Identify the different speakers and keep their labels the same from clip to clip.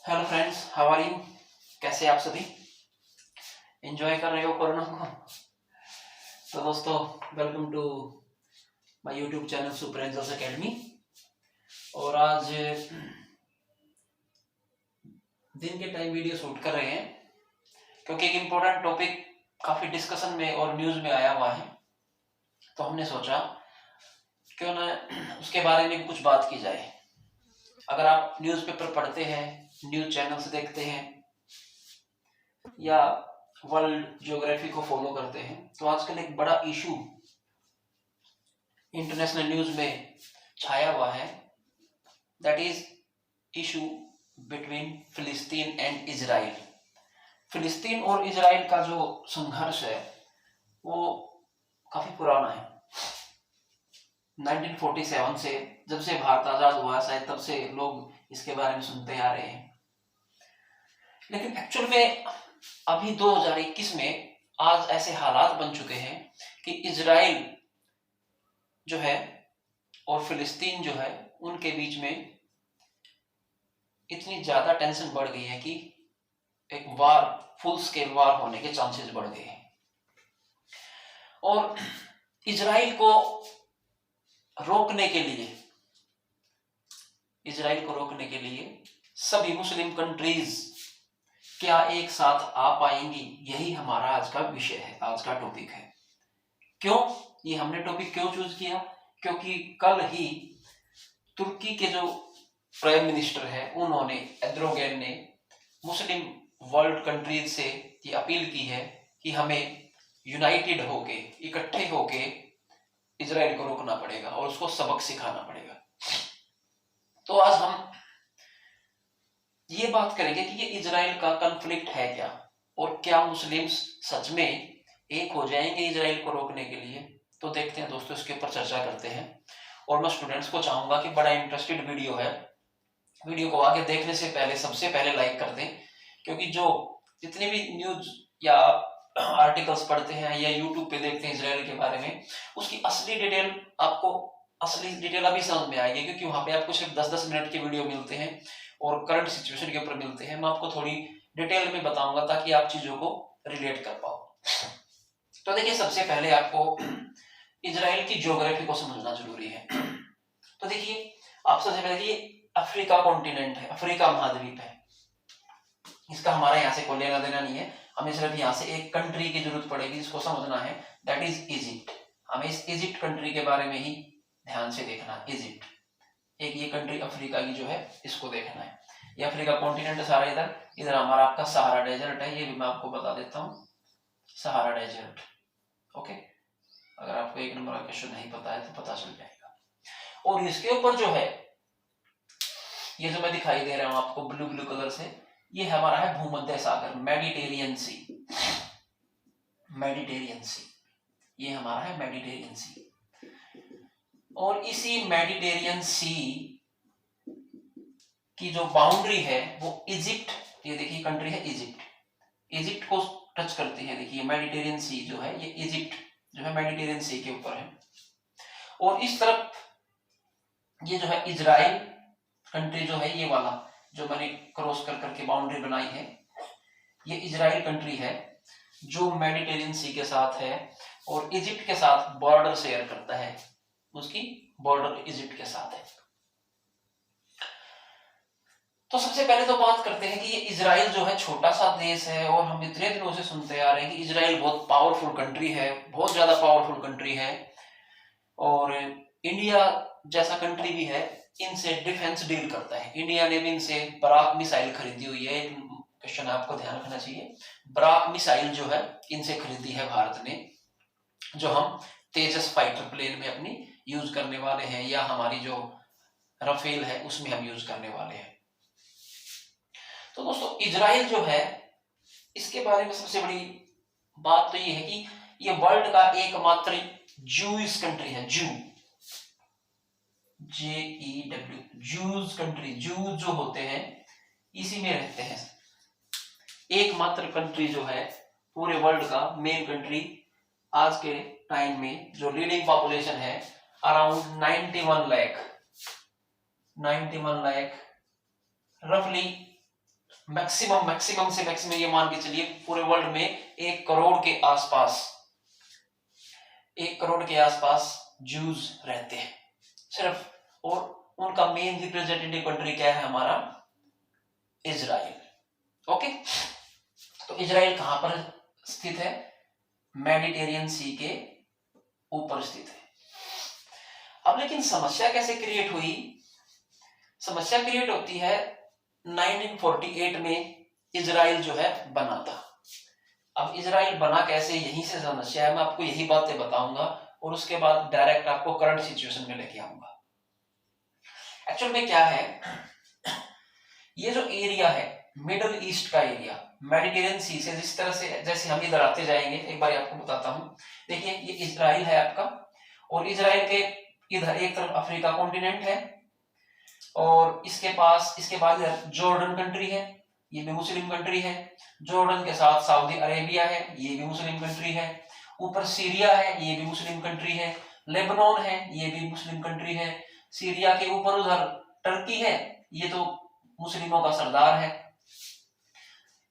Speaker 1: Hello friends, how are you? कैसे आप सभी एंजॉय कर रहे हो कोरोना को? तो दोस्तों, welcome to my YouTube channel Super Angels Academy. और आज दिन के टाइम वीडियो शूट कर रहे हैं क्योंकि एक इम्पोर्टेंट टॉपिक काफी डिस्कशन में और न्यूज में आया हुआ है। तो हमने सोचा क्यों ना उसके बारे में कुछ बात की जाए। अगर आप न्यूज़पेपर पढ़ते हैं, न्यूज चैनल्स देखते हैं या वर्ल्ड ज्योग्राफी को फॉलो करते हैं, तो आजकल एक बड़ा इशू इंटरनेशनल न्यूज में छाया हुआ है। दैट इज इशू बिटवीन फिलिस्तीन एंड इजराइल। फिलिस्तीन और इजराइल का जो संघर्ष है वो काफी पुराना है। 1947 से, जब से भारत आजाद हुआ शायद, तब से लोग इसके बारे में सुनते आ रहे हैं। लेकिन एक्चुअल में अभी 2021 में आज ऐसे हालात बन चुके हैं कि इजराइल जो है और फिलिस्तीन जो है, उनके बीच में इतनी ज्यादा टेंशन बढ़ गई है कि एक वार, फुल स्केल वार होने के चांसेस बढ़ गए हैं। और इजराइल को रोकने के लिए सभी मुस्लिम कंट्रीज क्या एक साथ आ पाएंगी? यही हमारा आज का विषय है, आज का टॉपिक है। क्यों ये हमने टॉपिक क्यों चूज किया? क्योंकि कल ही तुर्की के जो प्राइम मिनिस्टर है, उन्होंने, एर्दोगन ने, मुस्लिम वर्ल्ड कंट्रीज से ये अपील की है कि हमें यूनाइटेड होके, इकट्ठे होके इजराइल को रोकना पड़ेगा और उसको सबक सिखाना पड़ेगा। तो आज हम ये बात करेंगे कि ये इजराइल का कॉन्फ्लिक्ट है क्या, और क्या मुस्लिम्स सच में एक हो जाएंगे इजराइल को रोकने के लिए। तो देखते हैं दोस्तों, इसके ऊपर चर्चा करते हैं। और मैं स्टूडेंट्स को चाहूंगा कि बड़ा इंटरेस्टेड वीडियो है, वीडियो को आगे देखने से पहले सबसे पहले लाइक कर दें, क्योंकि जो जितने भी न्यूज या आर्टिकल्स पढ़ते हैं या यूट्यूब पे देखते हैं इजराइल के बारे में, उसकी असली डिटेल अभी समझ में आएगी, क्योंकि वहां पे आपको सिर्फ 10-10 मिनट के वीडियो मिलते हैं और करंट सिचुएशन के ऊपर मिलते हैं। मैं आपको थोड़ी डिटेल में बताऊंगा ताकि आप चीजों को रिलेट कर पाओ। तो देखिए, सबसे पहले आपको इजराइल की ज्योग्राफी को समझना जरूरी है। तो देखिए, आप सबसे पहले ये अफ्रीका कॉन्टिनेंट है, अफ्रीका महाद्वीप है। इसका हमारा यहाँ से कोई लेना देना नहीं है। हमें सिर्फ यहाँ से एक कंट्री की जरूरत पड़ेगी जिसको समझना है, दैट इज इजिप्ट। हमें इस इजिप्ट कंट्री के बारे में ही ध्यान से देखना। इजिप्ट एक ये कंट्री अफ्रीका की जो है, इसको देखना है। ये अफ्रीका कॉन्टिनेंट सारा इधर हमारा आपका सहारा डेजर्ट है, ये भी मैं आपको बता देता हूँ, सहारा डेजर्ट। ओके, अगर आपको एक नंबर का क्वेश्चन नहीं पता है तो पता चल जाएगा। और इसके ऊपर जो है, ये जो मैं दिखाई दे रहा हूं आपको ब्लू ब्लू कलर से, ये हमारा है भूमध्य सागर, मेडिटेरियन सी। मेडिटेरियन सी, ये हमारा है मेडिटेरियन सी। और इसी मेडिटेरियन सी की जो बाउंड्री है वो इजिप्ट, ये देखिए कंट्री है इजिप्ट, इजिप्ट को टच करती है। देखिए मेडिटेरियन सी जो है, ये इजिप्ट जो है मेडिटेरियन सी के ऊपर है। और इस तरफ ये जो है इजराइल कंट्री जो है, ये वाला जो मैंने क्रॉस कर करके बाउंड्री बनाई है, ये इजराइल कंट्री है जो मेडिटेरियन सी के साथ है और इजिप्ट के साथ बॉर्डर शेयर करता है। उसकी बॉर्डर इजिप्ट के साथ है। तो सबसे पहले तो बात करते हैं कि ये इजराइल जो है छोटा सा देश है, और हम इतने दिनों से सुनते आ रहे हैं कि इजराइल बहुत पावरफुल कंट्री है, बहुत ज्यादा पावरफुल कंट्री है, और इंडिया जैसा कंट्री भी है, इनसे डिफेंस डील करता है। इंडिया ने भी इनसे बराक मिसाइल खरीदी हुई है। एक क्वेश्चन आपको ध्यान रखना चाहिए, बराक मिसाइल जो है इनसे खरीदी है भारत ने, जो हम तेजस फाइटर प्लेन में अपनी यूज करने वाले हैं, या हमारी जो राफेल है उसमें हम यूज करने वाले हैं। तो दोस्तों, इजराइल जो है, इसके बारे में सबसे बड़ी बात तो ये है कि ये वर्ल्ड का एकमात्र जूइश कंट्री है। JEW, जूज कंट्री, जूज जो होते हैं इसी में रहते हैं। एकमात्र कंट्री जो है पूरे वर्ल्ड का, मेन कंट्री आज के टाइम में जो लीडिंग पॉपुलेशन है अराउंड 91 लाख, रफली मैक्सिमम मैक्सिमम से मैक्सिमम ये मान के चलिए पूरे वर्ल्ड में 1 करोड़ के आसपास, 1 करोड़ के आसपास जूस रहते हैं सिर्फ। और उनका मेन रिप्रेजेंटेटिव कंट्री क्या है हमारा, इजराइल। ओके, तो इजराइल कहां पर स्थित है, मेडिटेरियन सी के ऊपर स्थित है। अब लेकिन समस्या कैसे क्रिएट हुई, समस्या क्रिएट होती है 1948 में इजराइल जो है बना था। अब इजराइल बना कैसे, यहीं से समस्या है, मैं आपको यही बातें बताऊंगा और उसके बाद डायरेक्ट आपको करंट सिचुएशन में लेके आऊंगा। एक्चुअल में क्या है, ये जो एरिया है मिडल ईस्ट का एरिया, मेडिटेरियन सी से जिस तरह से जैसे हम इधर आते जाएंगे, एक बार आपको बताता हूं। देखिए ये इजराइल है आपका, और इजराइल के इधर एक तरफ अफ्रीका कॉन्टिनेंट है, और इसके पास इसके बाद इधर जॉर्डन कंट्री है, ये भी मुस्लिम कंट्री है। जॉर्डन के साथ सऊदी अरेबिया है, ये भी मुस्लिम कंट्री है। ऊपर सीरिया है, ये भी मुस्लिम कंट्री है। लेबनान है, ये भी मुस्लिम कंट्री है। सीरिया के ऊपर उधर टर्की है, ये तो मुस्लिमों का सरदार है।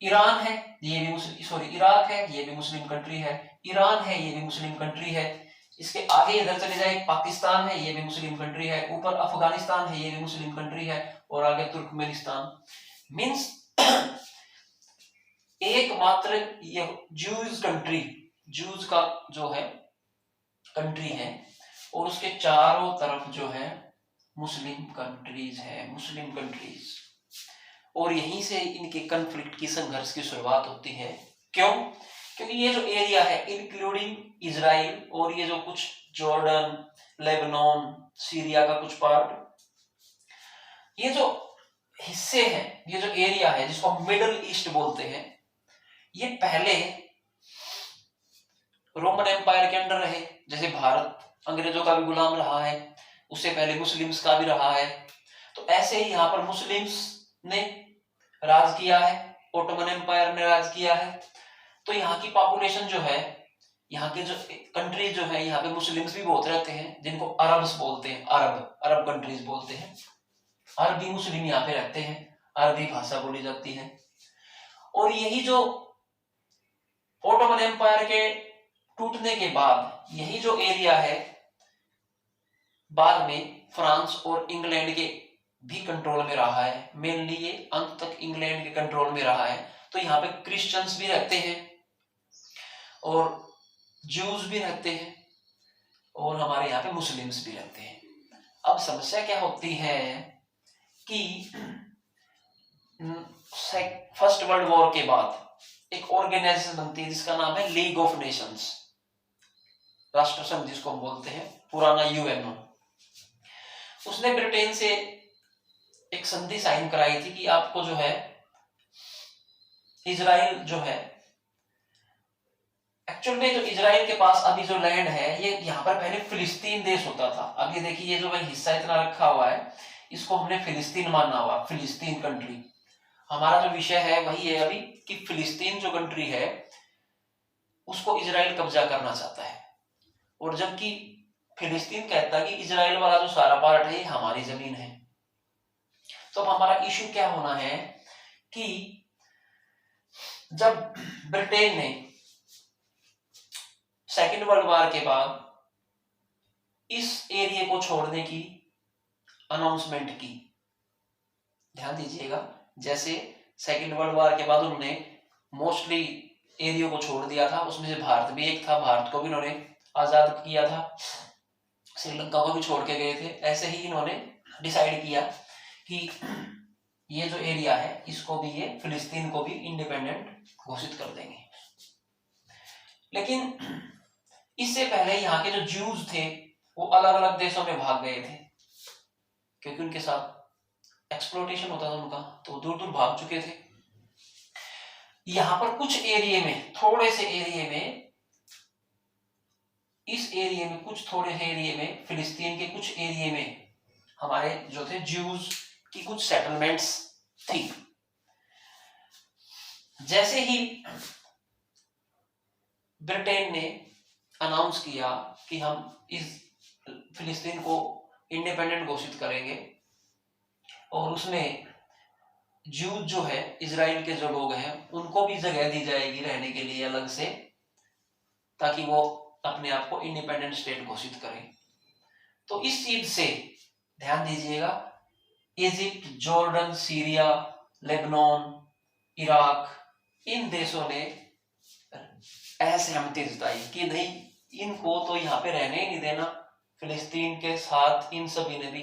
Speaker 1: ईरान है, ये भी मुस्लिम, सॉरी इराक है, ये भी मुस्लिम कंट्री है। ईरान है, ये भी मुस्लिम कंट्री है। इसके आगे इधर चले जाए, पाकिस्तान है, ये भी मुस्लिम कंट्री है। ऊपर अफगानिस्तान है, ये भी मुस्लिम कंट्री है। और आगे तुर्कमेनिस्तान। मींस एकमात्र ये जूज कंट्री, जूज का जो है कंट्री है, और उसके चारों तरफ जो है मुस्लिम कंट्रीज है, मुस्लिम कंट्रीज। और यहीं से इनके कॉन्फ्लिक्ट की, संघर्ष की शुरुआत होती है। क्यों? क्योंकि ये जो एरिया है इंक्लूडिंग इजराइल और ये जो कुछ जॉर्डन, लेबनान, सीरिया का कुछ पार्ट, ये जो हिस्से हैं, ये जो एरिया है जिसको हम मिडल ईस्ट बोलते हैं, ये पहले रोमन एम्पायर के अंडर रहे। जैसे भारत अंग्रेजों का भी गुलाम रहा है, उससे पहले मुस्लिम्स का भी रहा है। तो ऐसे ही यहाँ पर मुस्लिम्स ने राज किया है, ओटोमन एम्पायर ने राज किया है। तो यहाँ की पॉपुलेशन जो है, यहाँ के जो कंट्री जो है, यहाँ पे मुस्लिम्स भी बहुत रहते हैं, जिनको अरब्स बोलते हैं, अरब कंट्रीज बोलते हैं। अरबी मुस्लिम यहाँ पे रहते हैं, अरबी भाषा बोली जाती है। और यही जो ओटोमन एम्पायर के टूटने के बाद यही जो एरिया है बाद में फ्रांस और इंग्लैंड के भी कंट्रोल में रहा है। मेनली ये अंत तक इंग्लैंड के कंट्रोल में रहा है। तो यहाँ पे क्रिश्चियंस भी रहते हैं और जूस भी रहते हैं, और हमारे यहाँ पे मुस्लिम्स भी रहते हैं। अब समस्या क्या होती है कि फर्स्ट वर्ल्ड वॉर के बाद एक ऑर्गेनाइजेशन बनती है जिसका नाम है लीग ऑफ नेशंस, राष्ट्र संघ जिसको हम बोलते हैं, पुराना यूएनओ। उसने ब्रिटेन से एक संधि साइन कराई थी कि आपको जो है इजराइल जो है, एक्चुअल में जो इजराइल के पास अभी जो लैंड है, ये यहाँ पर पहले फिलिस्तीन देश होता था। अब ये देखिए ये जो मैंने हिस्सा इतना रखा हुआ है, इसको हमने फिलिस्तीन माना हुआ, फिलिस्तीन कंट्री। हमारा जो विषय है वही है अभी कि फिलिस्तीन जो कंट्री है उसको इजराइल कब्जा करना चाहता है, और जबकि फिलिस्तीन कहता है कि इजराइल वाला जो सारा पार्ट है ये हमारी जमीन है। तो अब हमारा इशू क्या होना है कि जब ब्रिटेन ने सेकेंड वर्ल्ड वॉर के बाद इस एरिया को छोड़ने की अनाउंसमेंट की, ध्यान दीजिएगा, जैसे सेकेंड वर्ल्ड वॉर के बाद उन्होंने मोस्टली एरिया को छोड़ दिया था, उसमें से भारत भी एक था, भारत को भी उन्होंने आजाद किया था, श्रीलंका को भी छोड़ के गए थे। ऐसे ही इन्होंने डिसाइड किया कि ये जो एरिया है इसको भी, ये फिलिस्तीन को भी इंडिपेंडेंट घोषित कर देंगे। लेकिन इससे पहले यहाँ के जो ज्यूज थे वो अलग अलग देशों में भाग गए थे, क्योंकि उनके साथ एक्सप्लोटेशन होता था उनका, तो दूर दूर भाग चुके थे। यहाँ पर कुछ एरिया में, थोड़े से एरिया में, इस एरिया में, कुछ थोड़े से एरिया में, फिलिस्तीन के कुछ एरिया में हमारे जो थे ज्यूज की कुछ सेटलमेंट्स थी। जैसे ही ब्रिटेन ने अनाउंस किया कि हम इस फिलिस्तीन को इंडिपेंडेंट घोषित करेंगे, और उसमें ज्यूज जो है, इजराइल के जो लोग हैं, उनको भी जगह दी जाएगी रहने के लिए अलग से, ताकि वो अपने आप को इंडिपेंडेंट स्टेट घोषित करें। तो इस चीज से ध्यान दीजिएगा, Egypt, Jordan, Syria, Lebanon, Iraq, इन देशों ने असहमति जताई कि नहीं, इनको तो यहाँ पे रहने ही नहीं देना। फिलिस्तीन के साथ इन सभी ने भी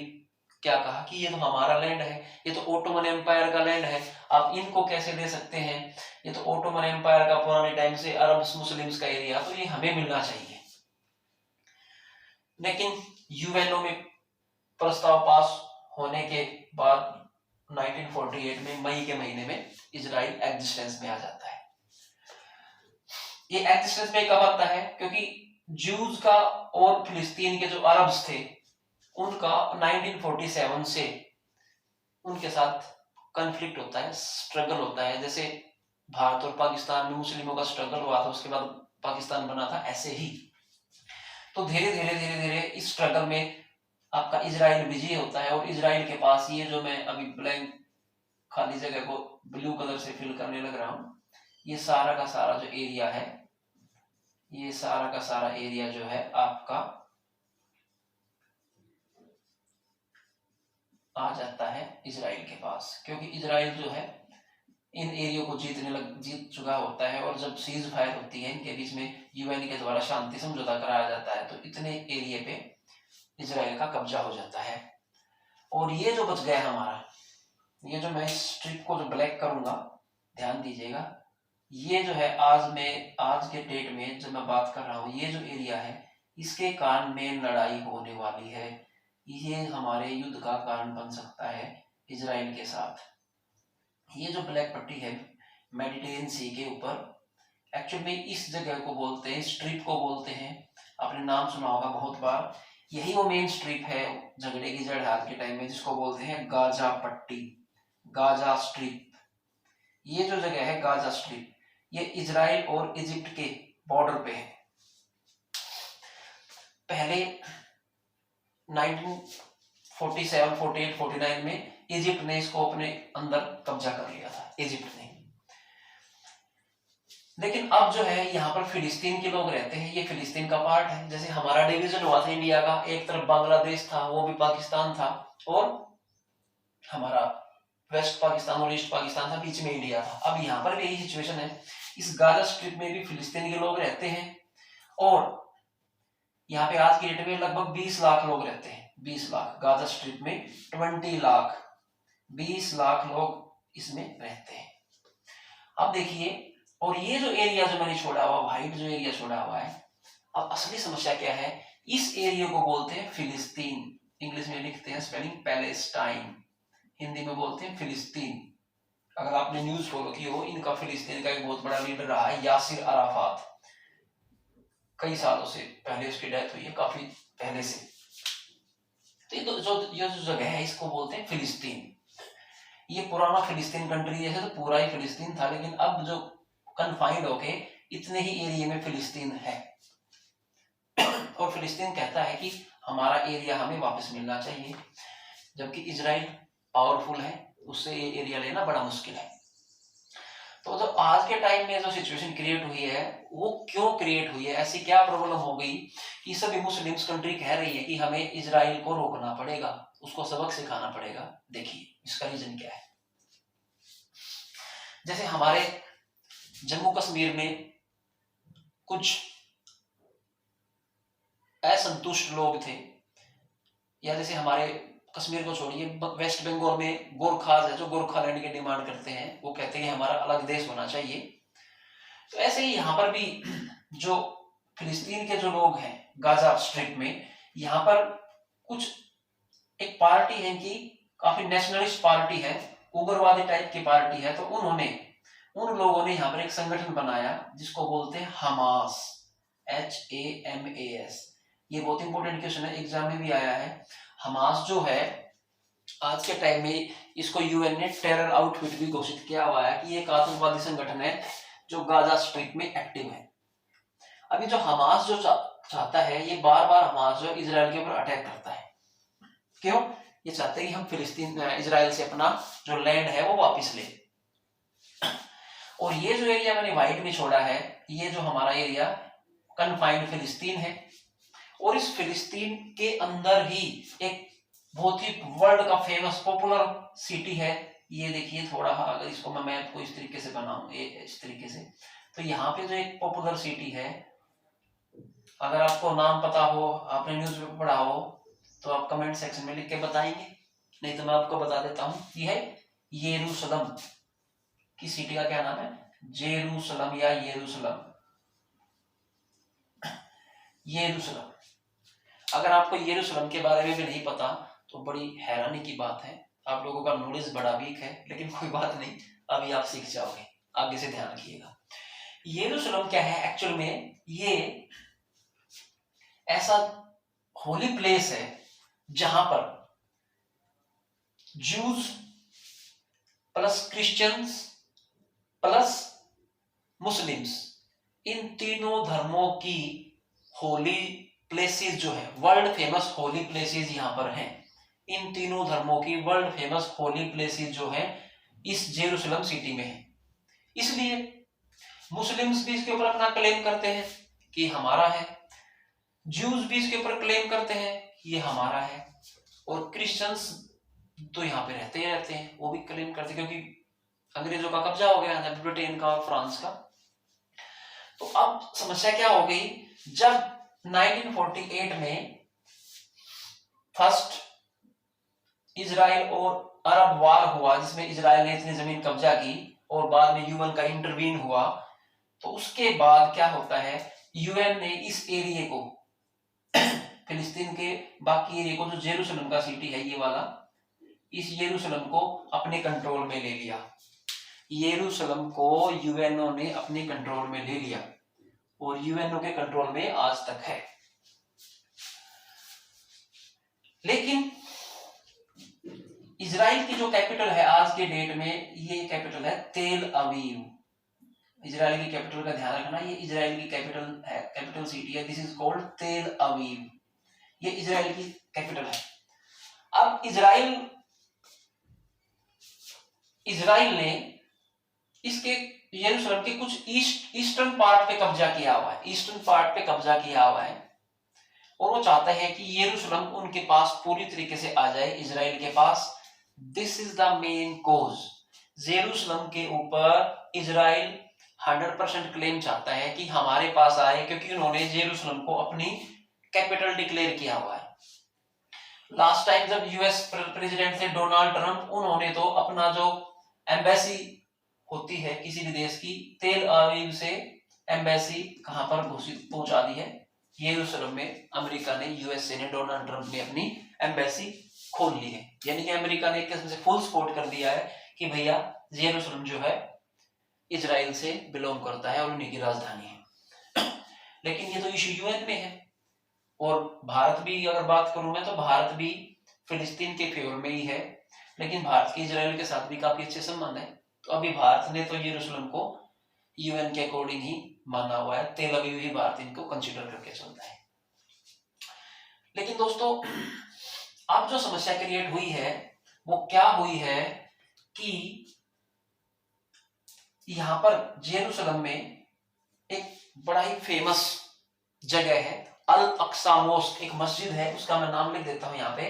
Speaker 1: क्या कहा कि ये तो हमारा लैंड है, ये तो ओटोमन एम्पायर का लैंड है, आप इनको कैसे दे सकते हैं, ये तो ओटोमन एम्पायर का पुराने टाइम से अरब मुस्लिम्स का एरिया, तो ये हमें मिलना चाहिए। लेकिन यूएनओ में प्रस्ताव पास होने के बाद 1948 में मई के महीने में इजराइल एग्जिस्टेंस में आ जाता है। ये एग्जिस्टेंस में कब आता है? क्योंकि ज्यूज का और फिलिस्तीन के जो अरब्स थे उनका 1947 से उनके साथ कॉन्फ्लिक्ट होता है, स्ट्रगल होता है। जैसे भारत और पाकिस्तान में मुस्लिमों का स्ट्रगल हुआ था, उसके बाद पाकिस्तान बना था, ऐसे ही। तो धीरे धीरे इस स्ट्रगल में आपका इजराइल विजयी होता है, और इजराइल के पास ये जो मैं अभी ब्लैंक खाली जगह को ब्लू कलर से फिल करने लग रहा हूं, ये सारा का सारा जो एरिया है, ये सारा का सारा एरिया जो है आपका आ जाता है इजराइल के पास। क्योंकि इजराइल जो है इन एरिया को जीत चुका होता है, और जब सीज फायर होती है इनके बीच में, यूएन के द्वारा शांति समझौता कराया जाता है, तो इतने एरिया पे इजराइल का कब्जा हो जाता है। और ये जो बच गया हमारा, ये जो मैं इस स्ट्रिप को जो ब्लैक करूंगा, ध्यान दीजिएगा, ये जो है आज के डेट में जब मैं बात कर रहा हूँ, ये जो एरिया है इसके कारण मेन लड़ाई होने वाली है। ये हमारे युद्ध का कारण बन सकता है इजराइल के साथ। ये जो ब्लैक पट्टी है मेडिटेरियन सी के ऊपर, एक्चुअली में इस जगह को बोलते हैं, स्ट्रिप को बोलते हैं, आपने नाम सुना होगा बहुत बार। यही वो मेन स्ट्रिप है झगड़े की जड़ हाल के टाइम में, जिसको बोलते हैं गाजा पट्टी, गाजा स्ट्रिप। ये जो जगह है गाजा स्ट्रिप, ये इजराइल और इजिप्ट के बॉर्डर पे है। पहले 1947, 48, 49 में इजिप्ट ने इसको अपने अंदर कब्जा कर लिया था, इजिप्ट ने। लेकिन अब जो है यहाँ पर फिलिस्तीन के लोग रहते हैं, ये फिलिस्तीन का पार्ट है। जैसे हमारा डिवीजन हुआ था इंडिया का, एक तरफ बांग्लादेश था, वो भी पाकिस्तान था, और हमारा वेस्ट पाकिस्तान और ईस्ट पाकिस्तान था, बीच में इंडिया था। अब यहाँ पर भी यही सिचुएशन है, इस गाजा स्ट्रिप में भी फिलिस्तीन के लोग रहते हैं, और यहाँ पे आज की डेट में लगभग 20 लाख लोग रहते हैं। 20 लाख, गाजा स्ट्रिप में 20 लाख, 20 लाख लोग इसमें रहते हैं। अब देखिए, और ये जो एरिया जो मैंने छोड़ा हुआ, व्हाइट जो एरिया छोड़ा हुआ है, अब असली समस्या क्या है? इस एरिया को बोलते हैं फिलिस्तीन, इंग्लिश में लिखते हैं स्पेलिंग पैलेस्टाइन, हिंदी में बोलते हैं फिलिस्तीन। अगर आपने न्यूज फॉलो की हो, इनका फिलिस्तीन का एक बहुत बड़ा लीडर रहा है यासिर अराफात, कई सालों से पहले उसकी डेथ हुई है, काफी पहले से। तो ये जो जगह है इसको बोलते हैं फिलिस्तीन। ये पुराना फिलिस्तीन कंट्री जैसे तो पूरा ही फिलिस्तीन था, लेकिन अब जो कन्फाइंड होके इतने ही एरिया में फिलिस्तीन है। और फिलिस्तीन कहता है कि हमारा एरिया हमें वापस मिलना चाहिए, जबकि इजराइल पावरफुल है, उससे ये एरिया लेना बड़ा मुश्किल है। तो जो आज के टाइम में जो सिचुएशन क्रिएट हुई है, वो क्यों क्रिएट हुई है? ऐसी क्या प्रॉब्लम हो गई कि सभी मुस्लिम्स कंट्री कह रही है कि हमें इजराइल को रोकना पड़ेगा, उसको सबक सिखाना पड़ेगा? देखिए इसका रीजन क्या है। जैसे हमारे जम्मू कश्मीर में कुछ असंतुष्ट लोग थे, या जैसे हमारे कश्मीर को छोड़िए, वेस्ट बंगाल में गोरखाज है जो गोरखालैंड की डिमांड करते हैं, वो कहते हैं हमारा अलग देश होना चाहिए। तो ऐसे ही यहाँ पर भी जो फिलिस्तीन के जो लोग हैं गाजा स्ट्रिप में, यहाँ पर कुछ एक पार्टी है कि काफी नेशनलिस्ट पार्टी है, उग्रवादी टाइप की पार्टी है। तो उन लोगों ने यहाँ पर एक संगठन बनाया जिसको बोलते हैं हमास, HAMAS। ये बहुत इंपॉर्टेंट क्वेश्चन है, एग्जाम में भी आया है। हमास जो है आज के टाइम में इसको यूएन ने टेरर आउटफिट भी घोषित किया हुआ है कि ये एक आतंकवादी संगठन है जो गाजा स्ट्रिप में एक्टिव है। अभी जो हमास जो चाहता है, ये बार बार हमास जो इजराइल के ऊपर अटैक करता है। क्यों? ये चाहते हैं कि हम फिलिस्तीन इजराइल से अपना जो लैंड है वो वापस ले। और ये जो एरिया मैंने व्हाइट में छोड़ा है, ये जो हमारा एरिया कन्फाइंड फिलिस्तीन है, और इस फिलिस्तीन के अंदर ही एक बहुत ही वर्ल्ड का फेमस पॉपुलर सिटी है। ये देखिए थोड़ा, अगर इसको मैं मैप को इस तरीके से बनाऊं, इस तरीके से, तो यहाँ पे जो एक पॉपुलर सिटी है, अगर आपको नाम पता हो, आपने न्यूज़पेपर पढ़ा हो, तो आप कमेंट सेक्शन में लिख के बताएंगे, नहीं तो मैं आपको बता देता हूँ। ये है यरूशलेम की सिटी का क्या नाम है, जेरूशलम या यरूशलेम, यरूशलेम। अगर आपको यरूशलेम के बारे में भी नहीं पता तो बड़ी हैरानी की बात है, आप लोगों का नॉलेज बड़ा वीक है, लेकिन कोई बात नहीं, अभी आप सीख जाओगे, आगे से ध्यान रखिएगा। यरूशलेम क्या है एक्चुअल में, ये ऐसा होली प्लेस है जहां पर Jews plus Christians plus Muslims, इन तीनों धर्मों की होली प्लेसेस जो है, वर्ल्ड फेमस होली प्लेसेस यहां पर हैं। इन तीनों धर्मों की वर्ल्ड फेमस होली प्लेसेस जो है इस जेरूशलेम सिटी में है। इसलिए मुस्लिम्स भी इसके ऊपर अपना क्लेम करते हैं कि हमारा है, ज्यूज भी इसके ऊपर क्लेम करते हैं ये हमारा है, और क्रिश्चियंस तो यहाँ पे रहते ही रहते हैं, वो भी क्लेम करते हैं, क्योंकि अंग्रेजों का कब्जा हो गया था, ब्रिटेन का और फ्रांस का। तो अब समस्या क्या हो गई, जब 1948 में फर्स्ट इजराइल और अरब वार हुआ, जिसमें इजराइल ने इतनी जमीन कब्जा की और बाद में यूएन का इंटरवीन हुआ, तो उसके बाद क्या होता है, यूएन ने इस एरिया को फिलिस्तीन के बाकी एरिया को, जो जेरूशलेम का सिटी है ये वाला, इस यरूशलेम को अपने कंट्रोल में ले लिया। यरूशलेम को यूएनओ ने अपने कंट्रोल में ले लिया और यूएनओ के कंट्रोल में आज तक है। लेकिन इजराइल की जो कैपिटल है आज के डेट में, ये कैपिटल है तेल अवीव। इजराइल की कैपिटल का ध्यान रखना, ये इजराइल की कैपिटल है, कैपिटल सिटी है, दिस इज कॉल्ड तेल अवीव, ये इजराइल की कैपिटल है। अब इजराइल ने इसके यरूशलेम के कुछ ईस्टर्न पार्ट पे कब्जा किया हुआ है, ईस्टर्न पार्ट पे कब्जा किया हुआ है, और वो चाहते हैं कि यरूशलेम उनके पास पूरी तरीके से आ जाए, इजराइल के पास। This is the main cause. Jerusalem के ऊपर इजराइल 100% क्लेम चाहता है कि हमारे पास आए, क्योंकि उन्होंने जेरूशलेम को अपनी कैपिटल डिक्लेयर किया हुआ है। लास्ट टाइम जब यूएस प्रेसिडेंट थे डोनाल्ड ट्रंप, उन्होंने तो अपना जो एम्बेसी होती है किसी भी देश की, तेल अवीव से एम्बेसी कहां पर घोषित पहुंचा दी है, यरूशलेम में। अमेरिका ने, यूएसए ने, डोनाल्ड ट्रंप ने अपनी एम्बेसी खोल ली है, यानी कि अमेरिका ने एक किस्म से फुल सपोर्ट कर दिया है कि भैया यरूशलेम जो है इजराइल से बिलोंग करता है और उन्हीं की राजधानी है। लेकिन ये तो इशू यूएन में है, और भारत भी अगर बात करूं मैं, तो भारत भी फिलिस्तीन के फेवर में ही है, लेकिन भारत के इजराइल के साथ भी काफी अच्छे संबंध है। तो अभी भारत ने तो यरूशलेम को यूएन के अकॉर्डिंग ही माना हुआ है, तेल अवीव ही भारत इनको कंसीडर करके चलता है। लेकिन दोस्तों अब जो समस्या क्रिएट हुई है वो क्या हुई है कि यहां पर जेरूशलेम में एक बड़ा ही फेमस जगह है, अल अक्सा मोस्क, एक मस्जिद है, उसका मैं नाम लिख देता हूं यहाँ पे,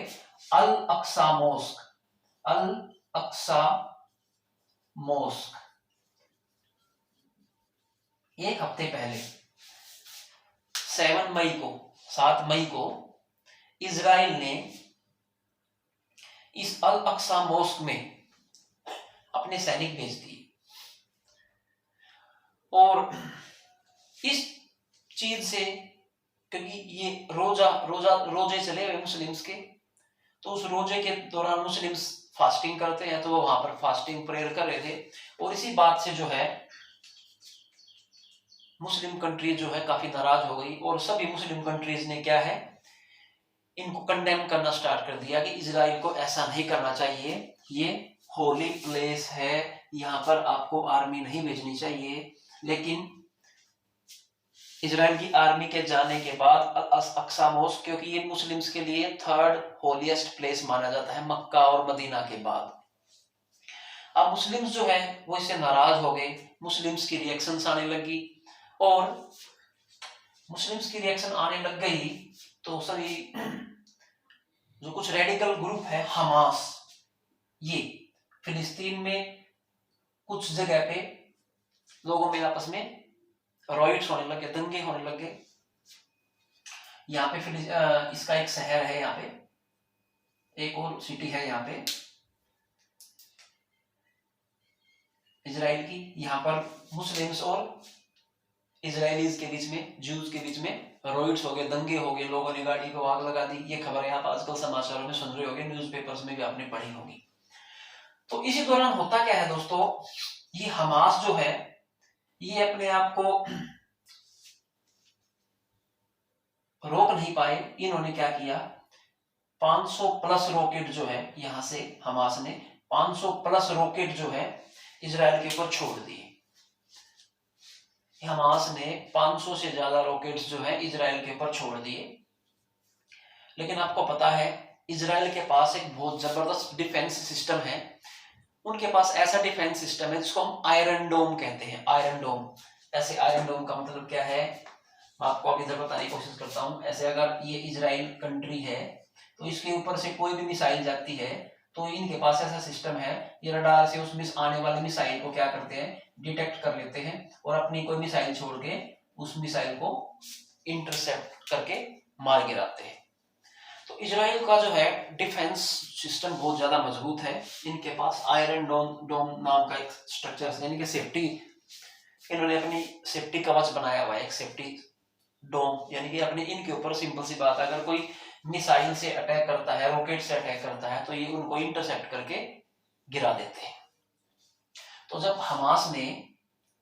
Speaker 1: अल अक्सा मोस्क, अल अक्सा मोस्क। एक हफ्ते पहले 7 मई को इजराइल ने इस अल अक्सा मोस्क में अपने सैनिक भेज दिए, और इस चीज से, क्योंकि ये रोजे चले हुए मुस्लिम्स के, तो उस रोजे के दौरान मुस्लिम्स फास्टिंग करते हैं, तो वो वहां पर फास्टिंग प्रेयर कर रहे थे, और इसी बात से जो है मुस्लिम कंट्री जो है काफी नाराज हो गई, और सभी मुस्लिम कंट्रीज ने क्या है, इनको कंडेम करना स्टार्ट कर दिया कि इजराइल को ऐसा नहीं करना चाहिए, ये होली प्लेस है, यहाँ पर आपको आर्मी नहीं भेजनी चाहिए। लेकिन इजराइल की आर्मी के जाने के बाद अक्सा मॉस्क, क्योंकि ये मुस्लिम्स के लिए थर्ड होलीएस्ट प्लेस माना जाता है मक्का और मदीना के बाद। अब मुस्लिम्स जो है वो इससे नाराज हो गए, मुस्लिम्स की रिएक्शंस आने लगी, और मुस्लिम्स की रिएक्शन आने लग गई तो सभी जो कुछ रेडिकल ग्रुप है हमास, ये फिलिस्तीन में कुछ जगह पे लोगों में आपस में रॉयट्स होने लगे, दंगे होने लगे। यहाँ पे फिर इसका एक शहर है, यहाँ पे एक और सिटी है यहाँ पे इजराइल की, यहाँ पर मुस्लिम्स और इजरायलीज के बीच में, ज्यूज के बीच में रॉयट्स हो गए, दंगे हो गए, लोगों ने गाड़ी को आग लगा दी। ये खबरें आप आजकल समाचारों में सुन रहे होंगे, न्यूज़पेपर्स में भी आपने पढ़ी होगी। तो इसी दौरान होता क्या है दोस्तों, ये हमास जो है ये अपने आप को रोक नहीं पाए। इन्होंने क्या किया, 500 प्लस रॉकेट जो है, यहां से हमास ने 500 प्लस रॉकेट जो है इजराइल के ऊपर छोड़ दिए। हमास ने 500 से ज्यादा रॉकेट्स जो है इजराइल के ऊपर छोड़ दिए। लेकिन आपको पता है इजराइल के पास एक बहुत जबरदस्त डिफेंस सिस्टम है। उनके पास ऐसा डिफेंस सिस्टम है जिसको हम आयरन डोम कहते हैं। आयरन डोम, ऐसे आयरन डोम का मतलब क्या है, मैं आपको अभी इधर बताने की कोशिश करता हूं। ऐसे अगर ये इजराइल कंट्री है तो इसके ऊपर से कोई भी मिसाइल जाती है तो इनके पास ऐसा सिस्टम है, ये रडार से उस आने वाली मिसाइल को क्या करते हैं, डिटेक्ट कर लेते हैं और अपनी कोई मिसाइल छोड़ के उस मिसाइल को इंटरसेप्ट करके मार गिराते हैं। तो इजराइल का जो है डिफेंस सिस्टम बहुत ज्यादा मजबूत है। इनके पास आयरन डोम नाम का एक स्ट्रक्चर, यानी कि सेफ्टी, इन्होंने अपनी सेफ्टी कवच बनाया हुआ है, एक सेफ्टी डोम, यानी कि अपने इनके ऊपर सिंपल सी बात है, अगर कोई मिसाइल से अटैक करता है, रॉकेट से अटैक करता है तो ये उनको इंटरसेप्ट करके गिरा देते हैं। तो जब हमास ने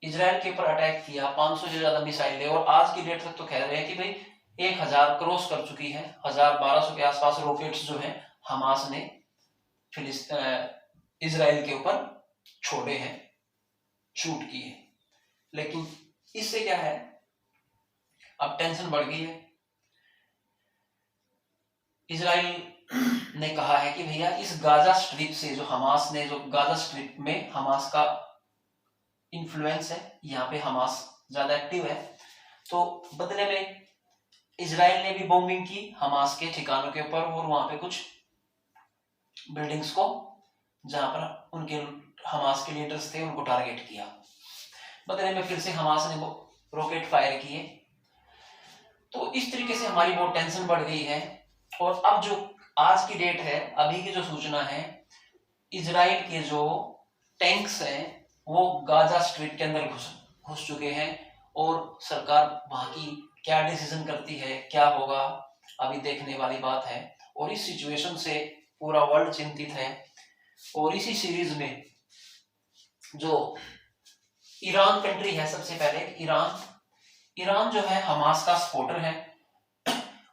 Speaker 1: इजराइल के ऊपर अटैक किया, 500 से ज्यादा मिसाइलें, और आज की डेट तक तो कह रहे हैं कि भाई 1000 क्रॉस कर चुकी है, 1200 के आसपास रॉकेट्स जो है हमास ने इजराइल के ऊपर छोड़े हैं, शूट किए। लेकिन इससे क्या है, अब टेंशन बढ़ गई है। इजराइल ने कहा है कि भैया इस गाजा स्ट्रिप से, जो हमास ने, जो गाजा स्ट्रिप में हमास का इन्फ्लुएंस है, यहाँ पे हमास ज्यादा एक्टिव है, तो बदले में इजराइल ने भी बॉम्बिंग की हमास के ठिकानों के ऊपर, और वहां पे कुछ बिल्डिंग्स को, जहां पर उनके हमास के लीडर्स थे, उनको टारगेट किया। बदले में फिर से हमास ने रॉकेट फायर किए। तो इस तरीके से हमारी बहुत टेंशन बढ़ गई है। और अब जो आज की डेट है, अभी की जो सूचना है, इजराइल के जो टैंक्स हैं वो गाजा स्ट्रिप के अंदर घुस चुके हैं, और सरकार वहां की क्या डिसीजन करती है, क्या होगा, अभी देखने वाली बात है। और इस सिचुएशन से पूरा वर्ल्ड चिंतित है। और इसी सीरीज में जो ईरान कंट्री है, सबसे पहले ईरान जो है हमास का सपोर्टर है।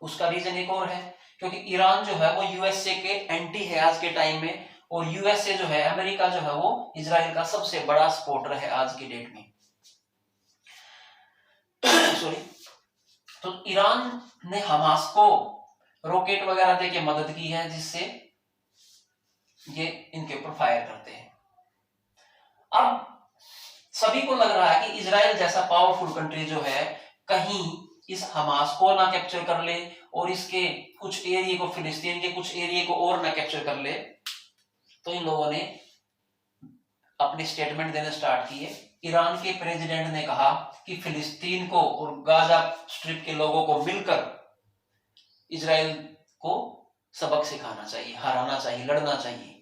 Speaker 1: उसका रीजन एक और है, क्योंकि ईरान जो है वो यूएसए के एंटी है आज के टाइम में, और यूएसए जो है, अमेरिका जो है, वो इजराइल का सबसे बड़ा सपोर्टर है आज की डेट में। सॉरी। तो ईरान ने हमास को रॉकेट वगैरह देके मदद की है, जिससे ये इनके ऊपर फायर करते हैं। अब सभी को लग रहा है कि इजराइल जैसा पावरफुल कंट्री जो है कहीं इस हमास को ना कैप्चर कर ले, और इसके कुछ एरिया को, फिलिस्तीन के कुछ एरिया को और ना कैप्चर कर ले। तो इन लोगों ने अपने स्टेटमेंट देने स्टार्ट किए। ईरान के प्रेसिडेंट ने कहा कि फिलिस्तीन को और गाजा स्ट्रिप के लोगों को मिलकर इजराइल को सबक सिखाना चाहिए, हराना चाहिए, लड़ना चाहिए।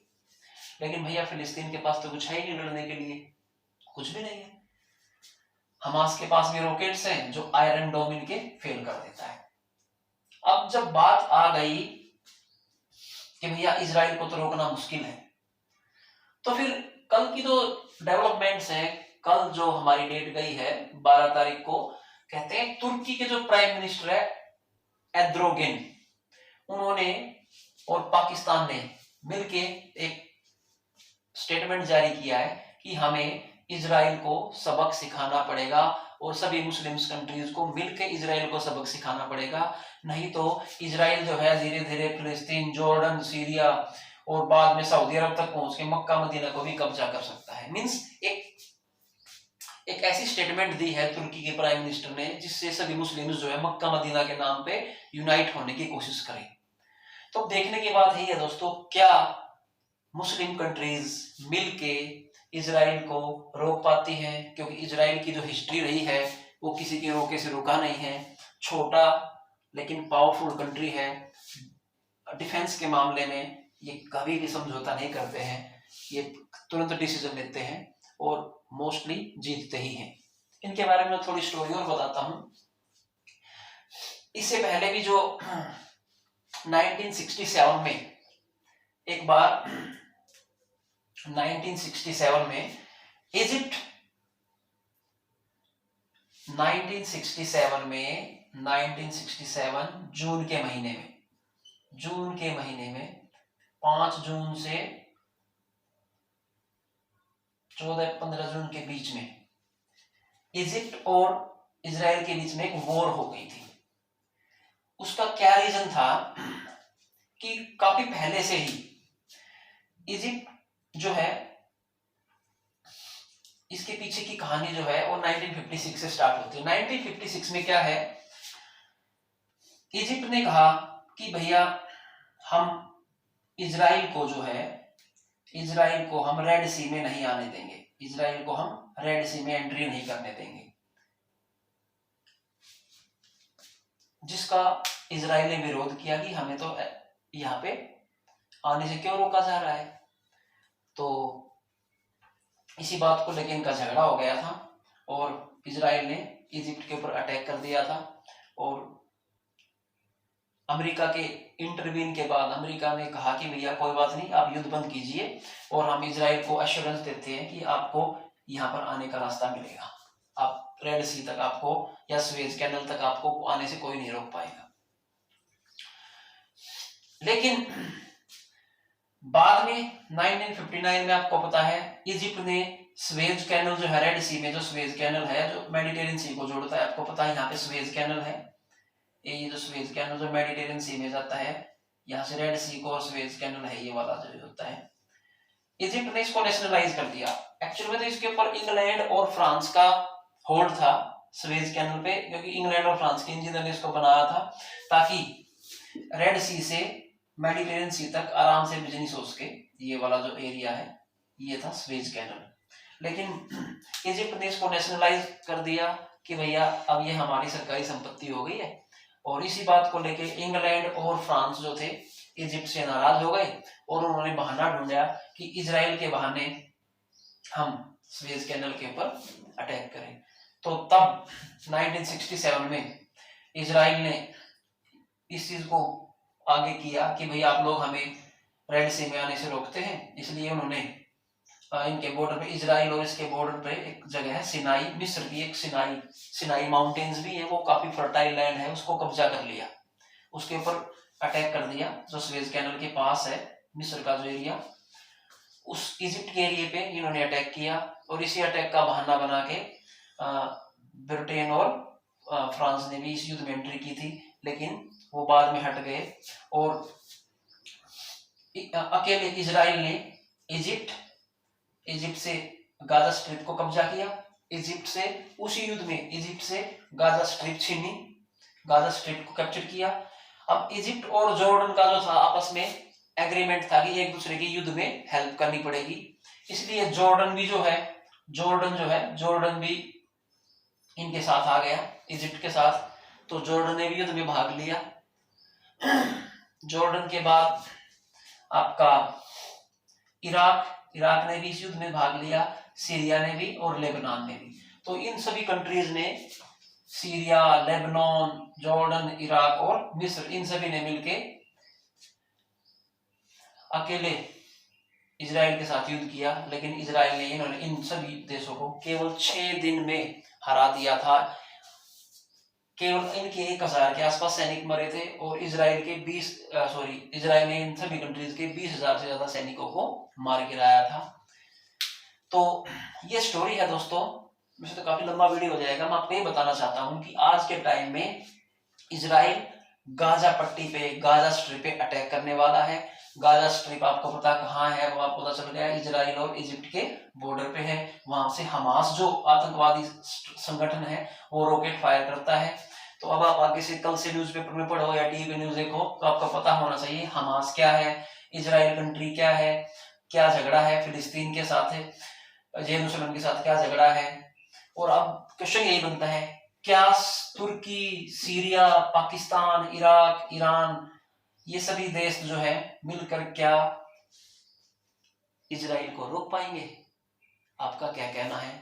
Speaker 1: लेकिन भैया फिलिस्तीन के पास तो कुछ है ही नहीं लड़ने के लिए, कुछ भी नहीं है। हमास के पास भी रॉकेट्स हैं जो आयरन डोम इनके फेल कर देता है। अब जब बात आ गई कि भैया इजराइल को तो रोकना मुश्किल है, तो फिर कल की जो डेवलपमेंट्स हैं, कल जो हमारी डेट गई है 12 तारीख को, कहते हैं तुर्की के जो प्राइम मिनिस्टर है एर्दोगन, उन्होंने और पाकिस्तान ने मिलके एक स्टेटमेंट जारी किया है कि हमें इजराइल को सबक सिखाना पड़ेगा, और सभी मुस्लिम्स कंट्रीज को मिलकर इजराइल को सबक सिखाना पड़ेगा। नहीं तो इजराइल जो है धीरे धीरे फिलिस्तीन, जॉर्डन, सीरिया और बाद में सऊदी अरब तक पहुंच के मक्का मदीना को भी कब्जा कर सकता है। मींस एक ऐसी स्टेटमेंट दी है तुर्की के प्राइम मिनिस्टर ने जिससे सभी मुस्लिम्स जो है मक्का मदीना के नाम पे यूनाइट होने की कोशिश करें। तो देखने की बात यही है दोस्तों, क्या मुस्लिम कंट्रीज मिलके इजराइल को रोक पाती हैं? क्योंकि इजराइल की जो हिस्ट्री रही है वो किसी के रोके से रुका नहीं है। छोटा लेकिन पावरफुल कंट्री है। डिफेंस के मामले में ये कभी भी समझौता नहीं करते हैं, ये तुरंत डिसीजन लेते हैं और मोस्टली जीतते ही हैं। इनके बारे में थोड़ी स्टोरी और बताता हूं। इससे पहले भी जो 1967 में एक बार 1967 में इजिप्ट 1967 जून के महीने में 5 जून से 14-15 जून के बीच में इजिप्ट और इजराइल के बीच में एक वॉर हो गई थी। उसका क्या रीजन था कि काफी पहले से ही इजिप्ट जो है, इसके पीछे की कहानी जो है वो 1956 से स्टार्ट होती है। 1956 में क्या है, इजिप्ट ने कहा कि भैया हम इजराइल को हम रेड सी में नहीं आने देंगे, इजराइल को हम रेड सी में एंट्री नहीं करने देंगे। जिसका इजराइल ने विरोध किया कि हमें तो यहाँ पे आने से क्यों रोका जा रहा है। तो इसी बात को लेकर इनका झगड़ा हो गया था और इजराइल ने इजिप्ट के ऊपर अटैक कर दिया था। और अमेरिका के इंटरवीन के बाद अमेरिका ने कहा कि भैया कोई बात नहीं, आप युद्ध बंद कीजिए और हम इजराइल को एश्योरेंस देते हैं कि आपको यहाँ पर आने का रास्ता मिलेगा, आप रेड सी तक आपको या स्वेज कैनल तक आपको आने से कोई नहीं रोक पाएगा। लेकिन बाद में 1959 में आपको पता है इजिप्ट ने स्वेज कैनल जो है रेड सी में, जो स्वेज कैनल है जो मेडिटेरियन सी को जोड़ता है, आपको पता है यहाँ पे स्वेज कैनल है, ये जो स्वेज कैनल जो मेडिटेरियन सी में जाता है, यहाँ से रेड सी को और स्वेज कैनल है ये वाला जो होता है। इजिप्ट ने इसको नेशनलाइज कर दिया। एक्चुअली में तो इसके ऊपर इंग्लैंड और फ्रांस का होल्ड था स्वेज कैनल पे, क्योंकि इंग्लैंड और फ्रांस के इंजीनियर ने इसको बनाया था ताकि रेड सी से मेडिटेरियन सी तक आराम से बिजनेस हो सके। ये वाला जो एरिया है ये था स्वेज कैनल। लेकिन इजिप्ट ने इसको नेशनलाइज कर दिया कि भैया अब ये हमारी सरकारी संपत्ति हो गई है। और इसी बात को लेके इंग्लैंड और फ्रांस जो थे इजिप्ट से नाराज हो गए और उन्होंने बहाना ढूंढा कि इजराइल के बहाने हम स्वेज कैनल के ऊपर अटैक करें। तो तब 1967 में इजराइल ने इस चीज को आगे किया कि भाई आप लोग हमें रेड सी में आने से रोकते हैं, इसलिए उन्होंने इनके बॉर्डर पे, इजराइल और इसके बॉर्डर पे एक जगह है सिनाई, मिस्र की एक सिनाई माउंटेन्स भी है, वो काफी फर्टाइल लैंड है, उसको कब्जा कर लिया, उसके ऊपर अटैक कर दिया जो स्वेज कैनल के पास है मिस्र का जो एरिया, उस इजिप्ट के एरिया पे इन्होंने अटैक किया। और इसी अटैक का बहाना बना के ब्रिटेन और फ्रांस ने भी इस युद्ध में एंट्री की थी, लेकिन वो बाद में हट गए और अकेले इजराइल ने इजिप्ट से गाजा स्ट्रिप को कब्जा किया। इजिप्ट से उसी युद्ध में इजिप्ट से गाजा स्ट्रिप छीनी, गाजा स्ट्रिप को कैप्चर किया। अब इजिप्ट और जॉर्डन का जो था आपस में एग्रीमेंट था कि एक दूसरे की युद्ध में हेल्प करनी पड़ेगी, इसलिए जॉर्डन भी इनके साथ आ गया इजिप्ट के साथ। तो जॉर्डन ने भी युद्ध में भाग लिया। जॉर्डन के बाद आपका इराक ने भी इस युद्ध में भाग लिया, सीरिया ने भी और लेबनान ने भी। तो इन सभी कंट्रीज ने, सीरिया, लेबनान, जॉर्डन, इराक और मिस्र, इन सभी ने मिलके अकेले इजराइल के साथ युद्ध किया। लेकिन इजराइल ने इन्होंने इन सभी देशों को केवल 6 दिन में हरा दिया था। केवल इनके 1000 के आसपास सैनिक मरे थे और इजराइल ने इन सभी कंट्रीज के 20,000 से ज्यादा सैनिकों को मार गिराया था। तो ये स्टोरी है दोस्तों वैसे तो काफी लंबा वीडियो हो जाएगा, मैं आपको ये बताना चाहता हूँ कि आज के टाइम में इजराइल गाजा पट्टी पे, गाजा स्ट्रिप पे अटैक करने वाला है। गाजा स्ट्रिप आपको पता कहाँ है, वो आपको पता चल गया, इजराइल और इजिप्ट के बॉर्डर पे है। वहां से हमास जो आतंकवादी संगठन है वो रॉकेट फायर करता है। तो अब आप आगे से कल से न्यूज़पेपर में पढ़ो या टीवी पे न्यूज देखो तो आपको पता होना चाहिए हमास क्या है, इजराइल कंट्री क्या है, क्या झगड़ा है फिलिस्तीन के साथ है, जेरूसलम के साथ क्या झगड़ा है। और अब क्वेश्चन यही बनता है, क्या तुर्की, सीरिया, पाकिस्तान, इराक, ईरान, ये सभी देश जो है मिलकर क्या इजराइल को रोक पाएंगे? आपका क्या कहना है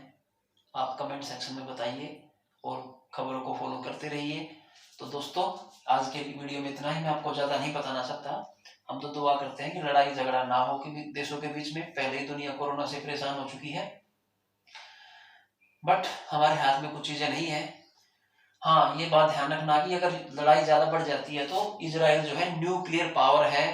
Speaker 1: आप कमेंट सेक्शन में बताइए और खबरों को फॉलो करते रहिए। तो दोस्तों आज के वीडियो में इतना ही, मैं आपको ज्यादा नहीं बताना सकता। हम तो दुआ करते हैं कि लड़ाई झगड़ा ना हो कि देशों के बीच में, पहले ही दुनिया कोरोना से परेशान हो चुकी है, बट हमारे हाथ में कुछ चीजें नहीं है। हाँ ये बात ध्यान रखना कि अगर लड़ाई ज्यादा बढ़ जाती है तो इजराइल जो है न्यूक्लियर पावर है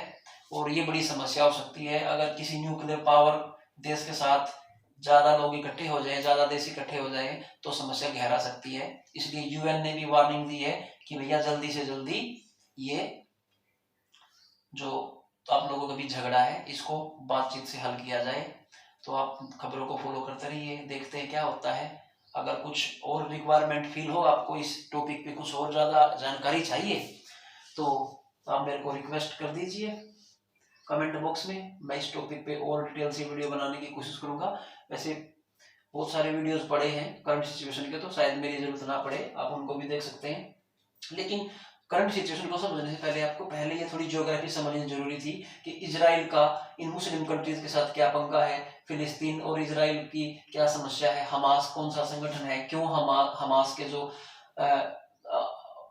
Speaker 1: और ये बड़ी समस्या हो सकती है। अगर किसी न्यूक्लियर पावर देश के साथ ज्यादा लोग इकट्ठे हो जाए, ज्यादा देश इकट्ठे हो जाए तो समस्या गहरा सकती है। इसलिए यूएन ने भी वार्निंग दी है कि भैया जल्दी से जल्दी ये जो तो आप लोगों का भी झगड़ा है इसको बातचीत से हल किया जाए। तो आप खबरों को फॉलो करते रहिए, देखते हैं क्या होता है। अगर कुछ और रिक्वायरमेंट फील हो, आपको इस टॉपिक पे कुछ और ज़्यादा जानकारी चाहिए तो आप मेरे को रिक्वेस्ट कर दीजिए कमेंट बॉक्स में। मैं इस टॉपिक पे और डिटेल से वीडियो बनाने की कोशिश करूंगा। वैसे बहुत सारे वीडियोस पड़े हैं करंट सिचुएशन के, तो शायद मेरी जरूरत ना पड़े, आप उनको भी देख सकते हैं। लेकिन करंट सिचुएशन को समझने से पहले आपको पहले ये थोड़ी ज्योग्राफी समझनी जरूरी थी कि इजराइल का इन मुस्लिम कंट्रीज के साथ क्या पंगा है, फिलिस्तीन और इजराइल की क्या समस्या है, हमास कौन सा संगठन है, क्यों हमास के जो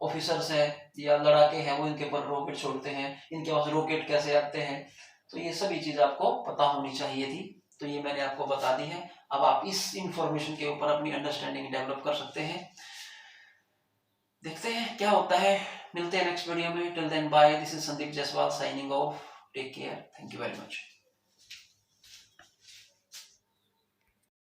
Speaker 1: ऑफिसर्स हैं या लड़ाके हैं वो इनके ऊपर रॉकेट छोड़ते हैं, इनके पास रॉकेट कैसे आते हैं। तो ये सभी चीज आपको पता होनी चाहिए थी, तो ये मैंने आपको बता दी है। अब आप इस इंफॉर्मेशन के ऊपर अपनी अंडरस्टैंडिंग डेवलप कर सकते हैं। देखते हैं क्या होता है, मिलते हैं नेक्स्ट वीडियो में। Till then bye, this is Sandeep Jaiswal signing off, take care, thank you very much.